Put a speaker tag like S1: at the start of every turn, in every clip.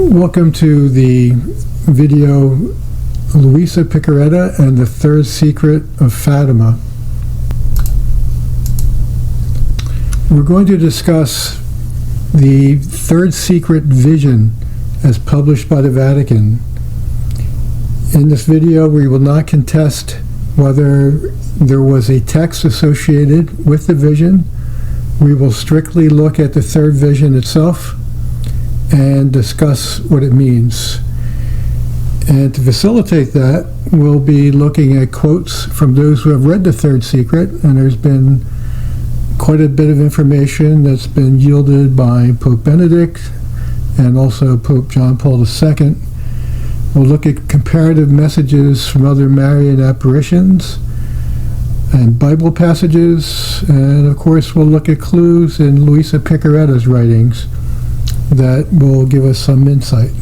S1: Welcome to the video Luisa Piccarreta and the Third Secret of Fatima. We're going to discuss the Third Secret Vision as published by the Vatican. In this video, we will not contest whether there was a text associated with the vision. We will strictly look at the third vision itself and discuss what it means. And to facilitate that, we'll be looking at quotes from those who have read the Third Secret, and there's been quite a bit of information that's been yielded by Pope Benedict and also Pope John Paul II. We'll look at comparative messages from other Marian Apparitions and Bible passages, and of course we'll look at clues in Luisa Piccarreta's writings that will give us some insight.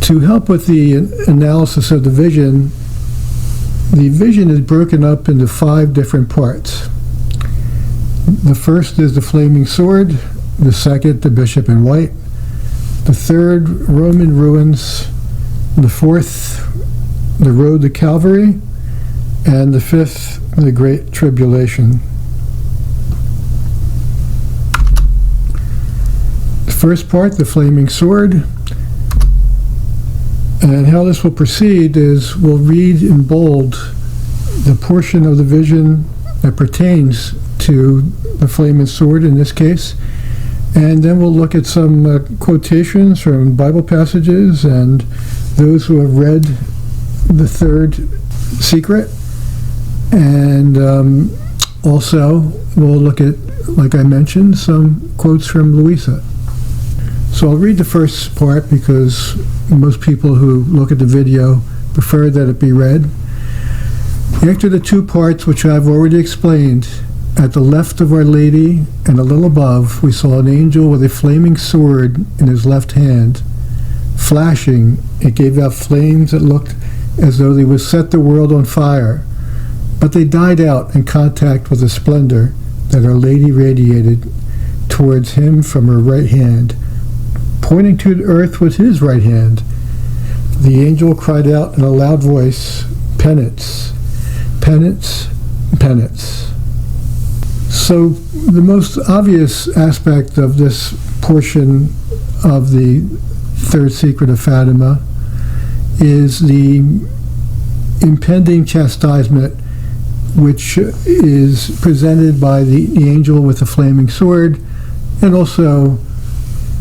S1: To help with the analysis of the vision is broken up into 5 different parts. The first is the flaming sword, the second, the bishop in white, the third, Roman ruins, the fourth, the road to Calvary, and the fifth, the Great Tribulation. First part, the flaming sword, and how this will proceed is we'll read in bold the portion of the vision that pertains to the flaming sword in this case, and then we'll look at some quotations from Bible passages and those who have read the Third Secret, and also we'll look at, like I mentioned, some quotes from Luisa. So I'll read the first part because most people who look at the video prefer that it be read. After the 2 parts which I've already explained, at the left of Our Lady and a little above, we saw an angel with a flaming sword in his left hand. Flashing, it gave out flames that looked as though they would set the world on fire, but they died out in contact with the splendor that Our Lady radiated towards him from her right hand. Pointing to the earth with his right hand, the angel cried out in a loud voice, "Penance, penance, penance." So the most obvious aspect of this portion of the Third Secret of Fatima is the impending chastisement, which is presented by the angel with the flaming sword, and also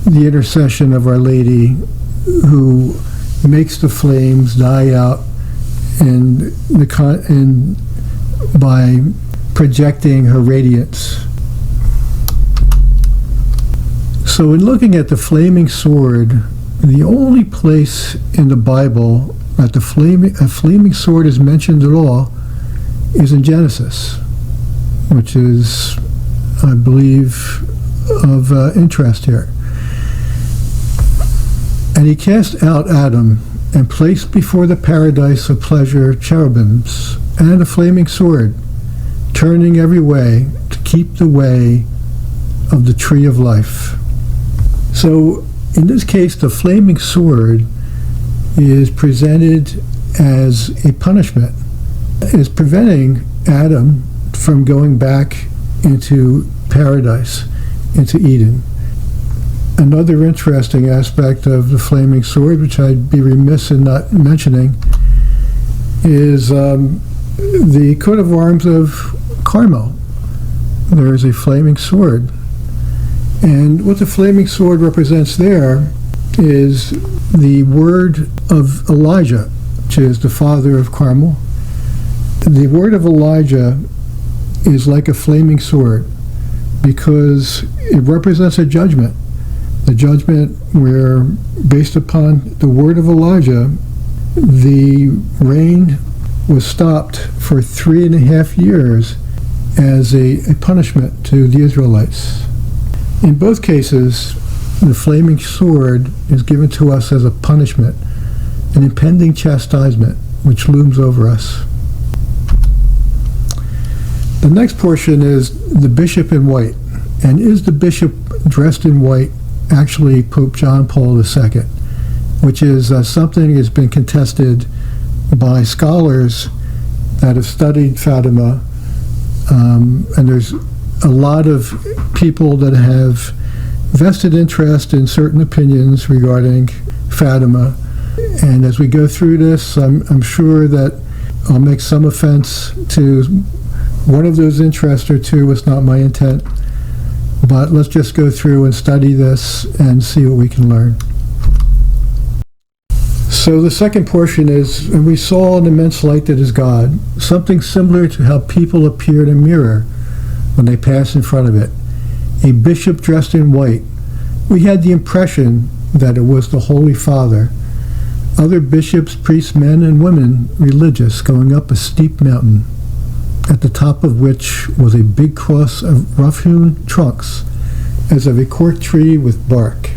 S1: the intercession of Our Lady, who makes the flames die out by projecting her radiance. So in looking at the flaming sword, the only place in the Bible that a flaming sword is mentioned at all is in Genesis, which is, I believe, of interest here. And he cast out Adam and placed before the paradise of pleasure cherubims and a flaming sword, turning every way to keep the way of the tree of life. So in this case, the flaming sword is presented as a punishment. It is preventing Adam from going back into paradise, into Eden. Another interesting aspect of the flaming sword, which I'd be remiss in not mentioning, is the coat of arms of Carmel. There is a flaming sword. And what the flaming sword represents there is the word of Elijah, which is the father of Carmel. The word of Elijah is like a flaming sword because it represents a judgment. The judgment where, based upon the word of Elijah, the rain was stopped for 3.5 years as a punishment to the Israelites. In both cases, the flaming sword is given to us as a punishment, an impending chastisement which looms over us. The next portion is the bishop in white. And is the bishop dressed in white actually Pope John Paul II, which is something that has been contested by scholars that have studied Fatima, and there's a lot of people that have vested interest in certain opinions regarding Fatima. And as we go through this, I'm sure that I'll make some offense to one of those interests or two. It's not my intent. But let's just go through and study this and see what we can learn. So the second portion is, and we saw an immense light that is God, something similar to how people appear in a mirror when they pass in front of it. A bishop dressed in white. We had the impression that it was the Holy Father. Other bishops, priests, men, and women, religious, going up a steep mountain, at the top of which was a big cross of rough-hewn trunks, as of a cork tree with bark.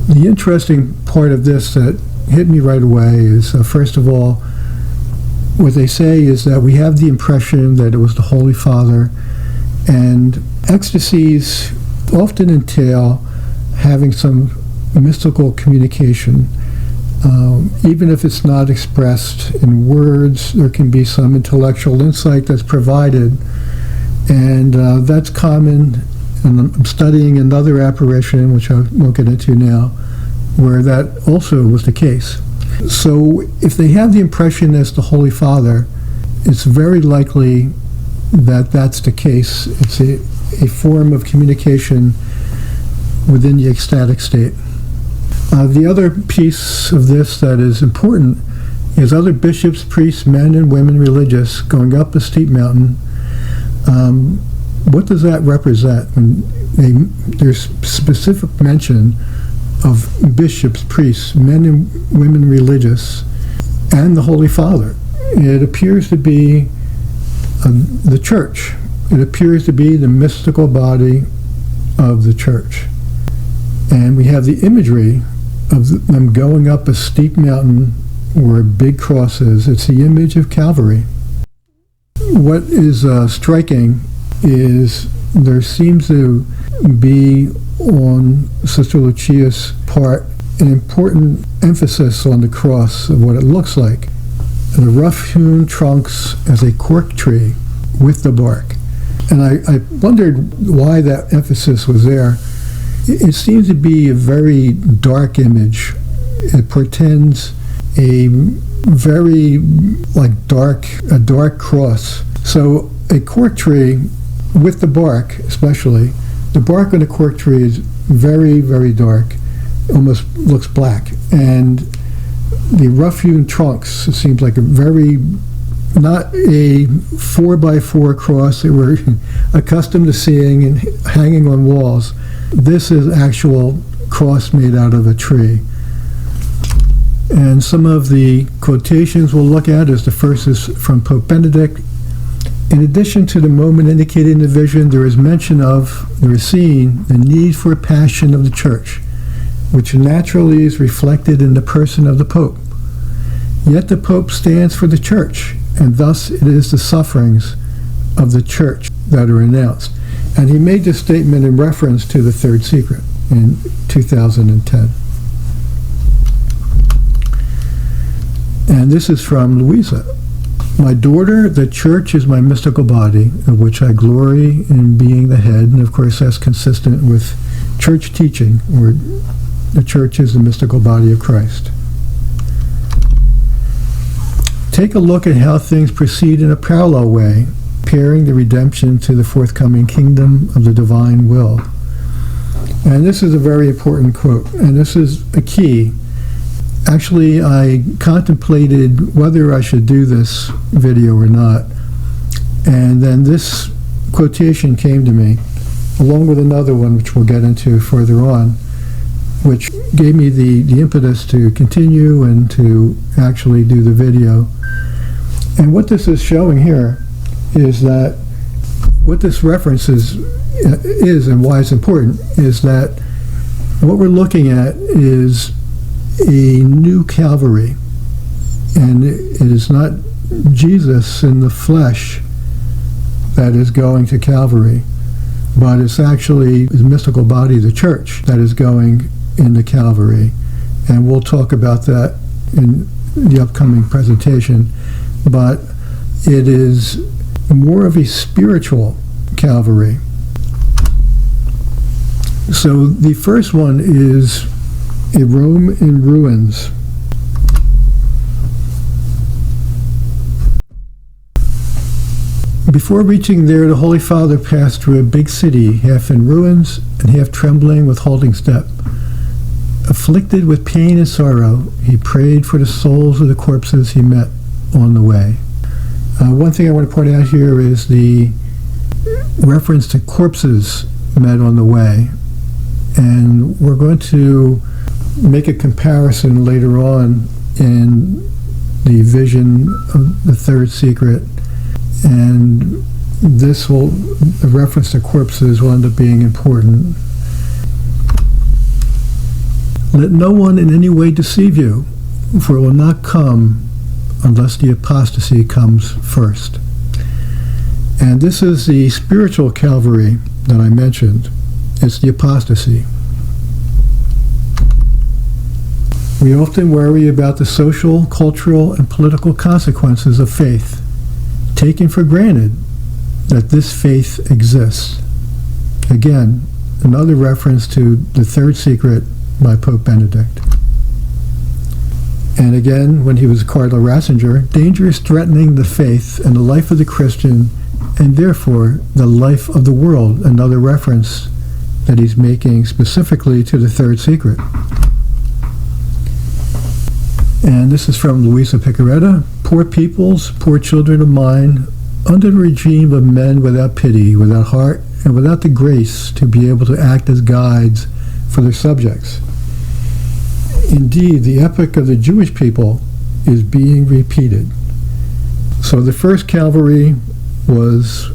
S1: The interesting part of this that hit me right away is, first of all, what they say is that we have the impression that it was the Holy Father, and ecstasies often entail having some mystical communication. Even if it's not expressed in words, there can be some intellectual insight that's provided, and that's common. And I'm studying another apparition, which I won't get into now, where that also was the case. So if they have the impression as the Holy Father, it's very likely that that's the case. It's a form of communication within the ecstatic state. The other piece of this that is important is other bishops, priests, men, and women religious going up a steep mountain. What does that represent? There's specific mention of bishops, priests, men and women religious, and the Holy Father. It appears to be the church. It appears to be the mystical body of the church. And we have the imagery of them going up a steep mountain where a big cross is. It's the image of Calvary. What is striking is there seems to be on Sister Lucia's part an important emphasis on the cross of what it looks like. The rough-hewn trunks as a cork tree with the bark. And I wondered why that emphasis was there. It seems to be a very dark image. It portends a very a dark cross. So a cork tree with the bark, especially, the bark on a cork tree is very, very dark, almost looks black. And the rough-hewn trunks, it seems like not a 4x4 cross that we're accustomed to seeing and hanging on walls. This is actual cross made out of a tree. And some of the quotations we'll look at is the first is from Pope Benedict. In addition to the moment indicated in the vision, there is seen the need for a passion of the church, which naturally is reflected in the person of the Pope. Yet the Pope stands for the church, and thus it is the sufferings of the church that are announced. And he made this statement in reference to the third secret in 2010. And this is from Luisa. My daughter, the church is my mystical body, of which I glory in being the head. And of course, that's consistent with church teaching, where the church is the mystical body of Christ. Take a look at how things proceed in a parallel way, comparing the redemption to the forthcoming kingdom of the divine will. And this is a very important quote, and this is a key. Actually, I contemplated whether I should do this video or not, and then this quotation came to me, along with another one, which we'll get into further on, which gave me the impetus to continue and to actually do the video. And what this is showing here is that what this reference is and why it's important is that what we're looking at is a new Calvary, and it is not Jesus in the flesh that is going to Calvary. but it's actually the mystical body of the church that is going into Calvary. And we'll talk about that in the upcoming presentation. But it is more of a spiritual Calvary. So the first one is a Rome in ruins. Before reaching there, the Holy Father passed through a big city, half in ruins and half trembling with halting step. Afflicted with pain and sorrow, he prayed for the souls of the corpses he met on the way. One thing I want to point out here is the reference to corpses met on the way. And we're going to make a comparison later on in the vision of the third secret. And the reference to corpses will end up being important. Let no one in any way deceive you, for it will not come unless the apostasy comes first. And this is the spiritual Calvary that I mentioned. It's the apostasy. We often worry about the social, cultural, and political consequences of faith, taking for granted that this faith exists. Again, another reference to the third secret by Pope Benedict. And again, when he was Cardinal Ratzinger, danger is threatening the faith and the life of the Christian, and therefore the life of the world, another reference that he's making specifically to the third secret. And this is from Luisa Piccarreta. Poor peoples, poor children of mine, under the regime of men without pity, without heart, and without the grace to be able to act as guides for their subjects. Indeed, the epic of the Jewish people is being repeated. So the first Calvary was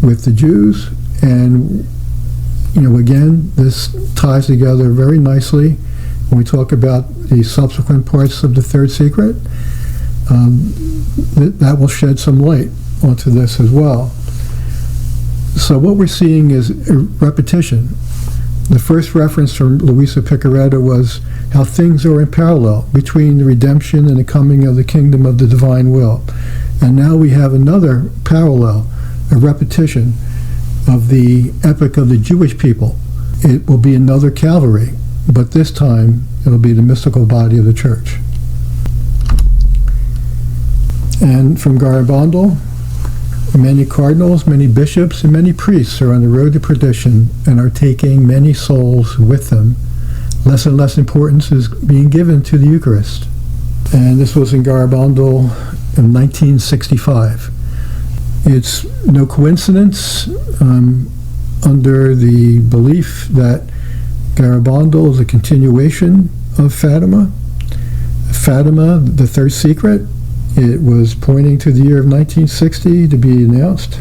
S1: with the Jews, and again, this ties together very nicely when we talk about the subsequent parts of the third secret. That will shed some light onto this as well. So what we're seeing is a repetition. The first reference from Luisa Piccarreta was how things are in parallel between the redemption and the coming of the kingdom of the divine will. And now we have another parallel, a repetition of the epic of the Jewish people. It will be another Calvary, but this time it'll be the mystical body of the church. And from Garabandal, many cardinals, many bishops, and many priests are on the road to perdition and are taking many souls with them. Less and less importance is being given to the Eucharist. And this was in Garabandal in 1965. It's no coincidence, under the belief that Garabandal is a continuation of Fatima. Fatima, the third secret, it was pointing to the year of 1960 to be announced,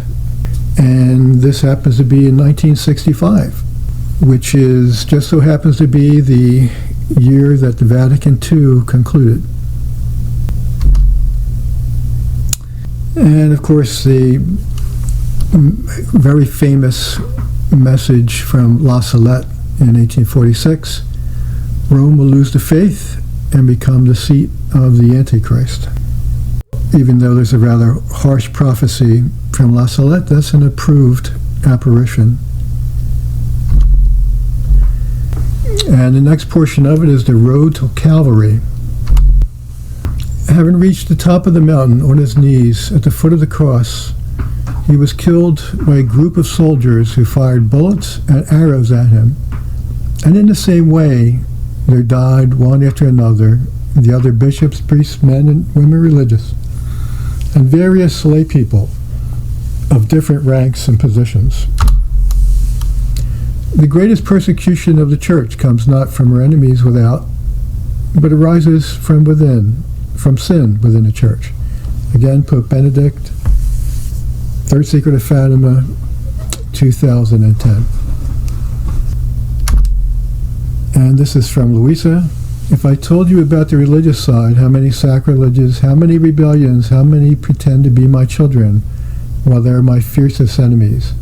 S1: and this happens to be in 1965, which is just so happens to be the year that the Vatican II concluded. And of course, the very famous message from La Salette in 1846, Rome will lose the faith and become the seat of the Antichrist. Even though there's a rather harsh prophecy from La Salette, that's an approved apparition. And the next portion of it is the road to Calvary. Having reached the top of the mountain on his knees at the foot of the cross, he was killed by a group of soldiers who fired bullets and arrows at him. And in the same way, there died one after another the other bishops, priests, men, and women religious, and various lay people of different ranks and positions. The greatest persecution of the church comes not from her enemies without, but arises from within, from sin within the church. Again, Pope Benedict, Third Secret of Fatima, 2010. And this is from Luisa. If I told you about the religious side, how many sacrileges, how many rebellions, how many pretend to be my children, while they're my fiercest enemies,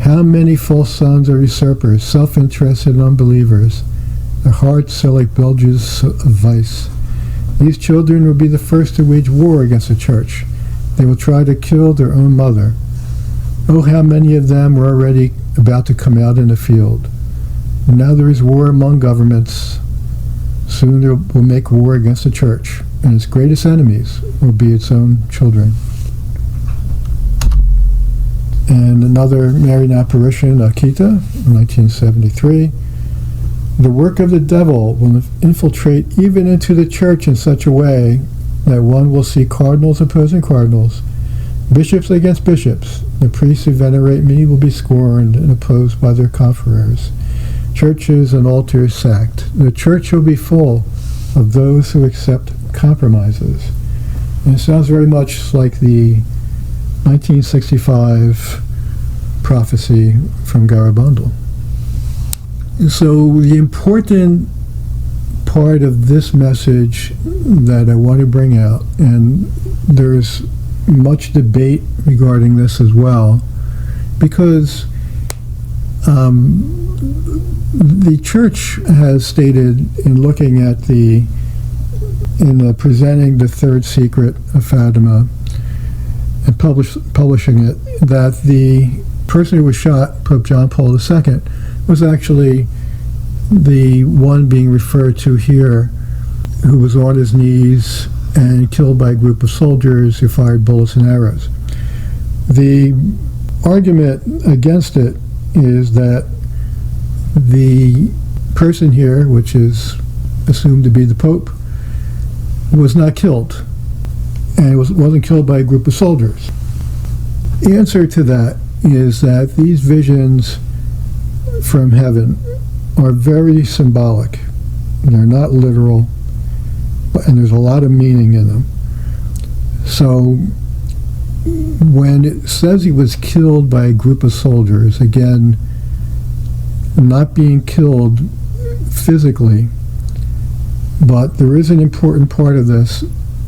S1: How many false sons are usurpers, self-interested unbelievers? Their hearts are like bilges of vice. These children will be the first to wage war against the church. They will try to kill their own mother. Oh, how many of them are already about to come out in the field. And now there is war among governments. Soon they will make war against the church, and its greatest enemies will be its own children. And another Marian apparition, Akita, 1973. The work of the devil will infiltrate even into the church in such a way that one will see cardinals opposing cardinals, bishops against bishops. The priests who venerate me will be scorned and opposed by their confreres. Churches and altars sacked. The church will be full of those who accept compromises. And it sounds very much like the 1965 prophecy from Garabandal. So the important part of this message that I want to bring out, and there's much debate regarding this as well, because the church has stated in looking at presenting the third secret of Fatima and publishing it, that the person who was shot, Pope John Paul II, was actually the one being referred to here, who was on his knees and killed by a group of soldiers who fired bullets and arrows. The argument against it is that the person here, which is assumed to be the Pope, was not killed, and wasn't killed by a group of soldiers. The answer to that is that these visions from heaven are very symbolic. They're not literal, and there's a lot of meaning in them. So when it says he was killed by a group of soldiers, again, not being killed physically, but there is an important part of this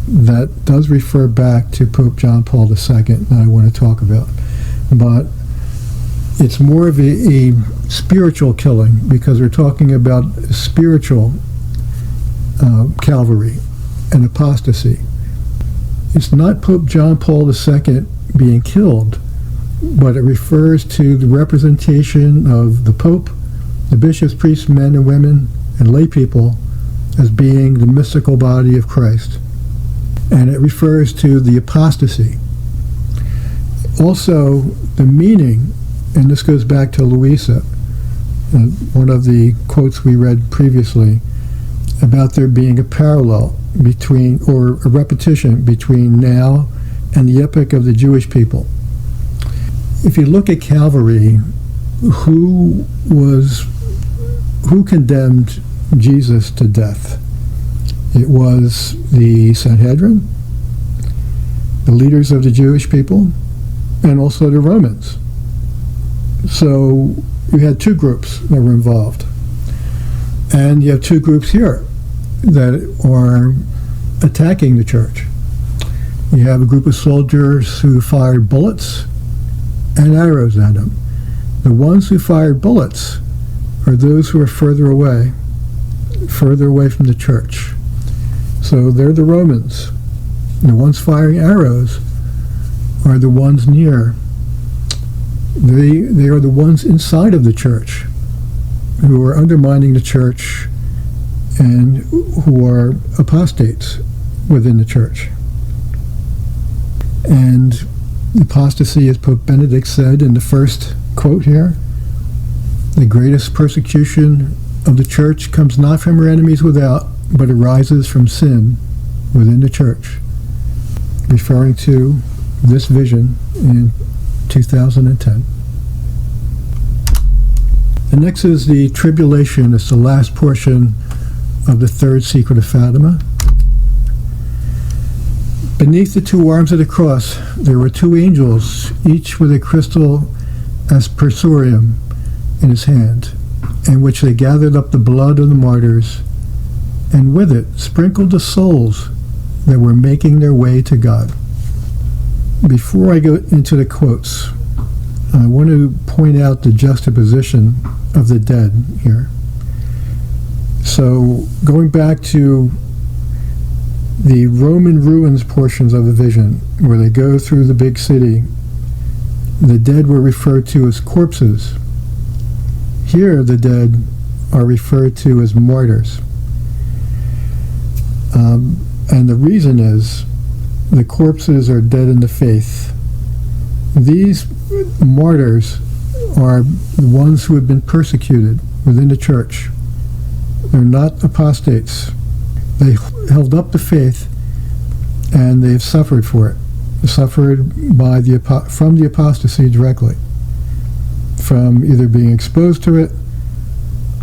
S1: that does refer back to Pope John Paul II that I want to talk about. But it's more of a spiritual killing, because we're talking about spiritual Calvary and apostasy. It's not Pope John Paul II being killed, but it refers to the representation of the Pope, the bishops, priests, men and women, and lay people as being the mystical body of Christ. And it refers to the apostasy. Also, the meaning, and this goes back to Luisa, one of the quotes we read previously, about there being a parallel between, or a repetition between now and the epoch of the Jewish people. If you look at Calvary, who condemned Jesus to death? It was the Sanhedrin, the leaders of the Jewish people, and also the Romans. So you had two groups that were involved. And you have two groups here that are attacking the church. You have a group of soldiers who fired bullets and arrows at them. The ones who fired bullets are those who are further away from the church. So they're the Romans. The ones firing arrows are the ones near. They are the ones inside of the church who are undermining the church and who are apostates within the church. And apostasy, as Pope Benedict said in the first quote here, the greatest persecution of the church comes not from her enemies without, but arises from sin within the church, referring to this vision in 2010. The next is the Tribulation. It's the last portion of the third secret of Fatima. Beneath the two arms of the cross, there were two angels, each with a crystal aspersorium in his hand, in which they gathered up the blood of the martyrs, and with it sprinkled the souls that were making their way to God. Before I go into the quotes, I want to point out the juxtaposition of the dead here. So going back to the Roman ruins portions of the vision, where they go through the big city, the dead were referred to as corpses. Here the dead are referred to as martyrs. And the reason is the corpses are dead in the faith. These martyrs are the ones who have been persecuted within the church. They're not apostates. They held up the faith, and they have suffered for it. They suffered from the apostasy directly, from either being exposed to it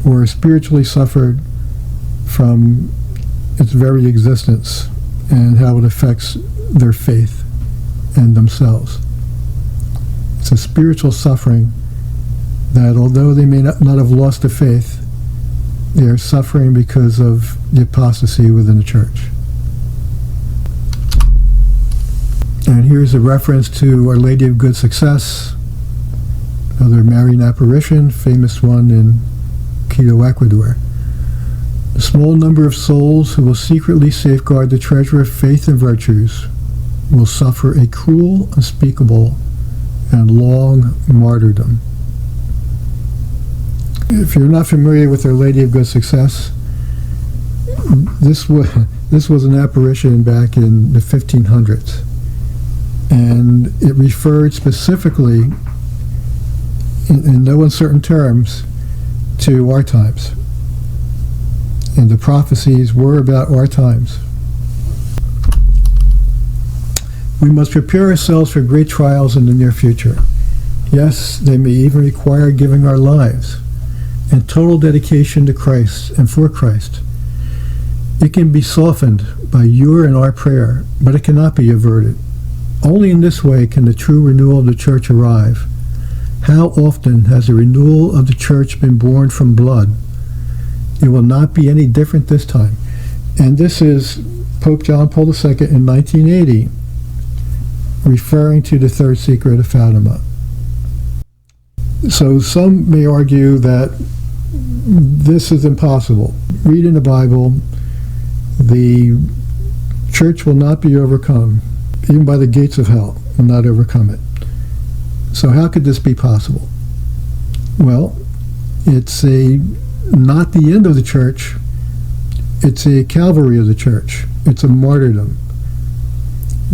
S1: or spiritually suffered from its very existence and how it affects their faith and themselves. It's a spiritual suffering that, although they may not have lost the faith, they are suffering because of the apostasy within the church. And here's a reference to Our Lady of Good Success, another Marian apparition, famous one in Quito, Ecuador. A small number of souls who will secretly safeguard the treasure of faith and virtues will suffer a cruel, unspeakable, and long martyrdom. If you're not familiar with Our Lady of Good Success, this was an apparition back in the 1500s, and it referred specifically, in no uncertain terms, to our times. And the prophecies were about our times. We must prepare ourselves for great trials in the near future. Yes, they may even require giving our lives and total dedication to Christ and for Christ. It can be softened by your and our prayer, but it cannot be averted. Only in this way can the true renewal of the church arrive. How often has the renewal of the church been born from blood? It will not be any different this time. And this is Pope John Paul II in 1980, referring to the third secret of Fatima. So some may argue that this is impossible. Read in the Bible, the church will not be overcome, even by the gates of hell, will not overcome it. So how could this be possible? Well, it's not the end of the church, it's a Calvary of the church. It's a martyrdom.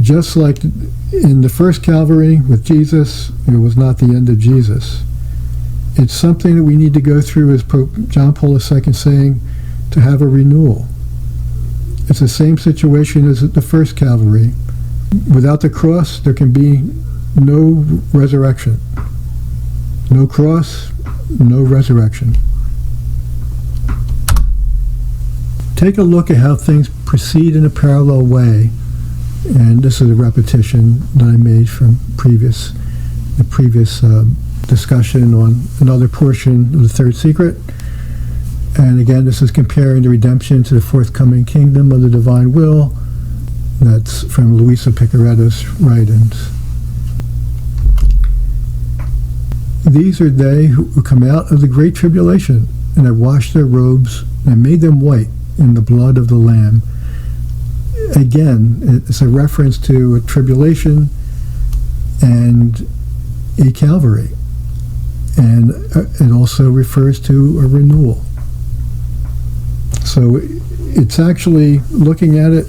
S1: Just like in the first Calvary with Jesus, it was not the end of Jesus. It's something that we need to go through, as Pope John Paul II saying, to have a renewal. It's the same situation as at the first Calvary. Without the cross, there can be no resurrection. No cross, no resurrection. Take a look at how things proceed in a parallel way, and this is a repetition that I made from the previous discussion on another portion of the third secret. And again, this is comparing the redemption to the forthcoming kingdom of the divine will. That's from Luisa Piccarreta's writings. These are they who come out of the great tribulation and have washed their robes and made them white in the blood of the Lamb. Again, it's a reference to a tribulation and a Calvary. And it also refers to a renewal. So it's actually, looking at it,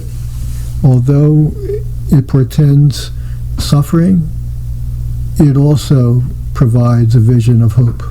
S1: although it portends suffering, it also provides a vision of hope.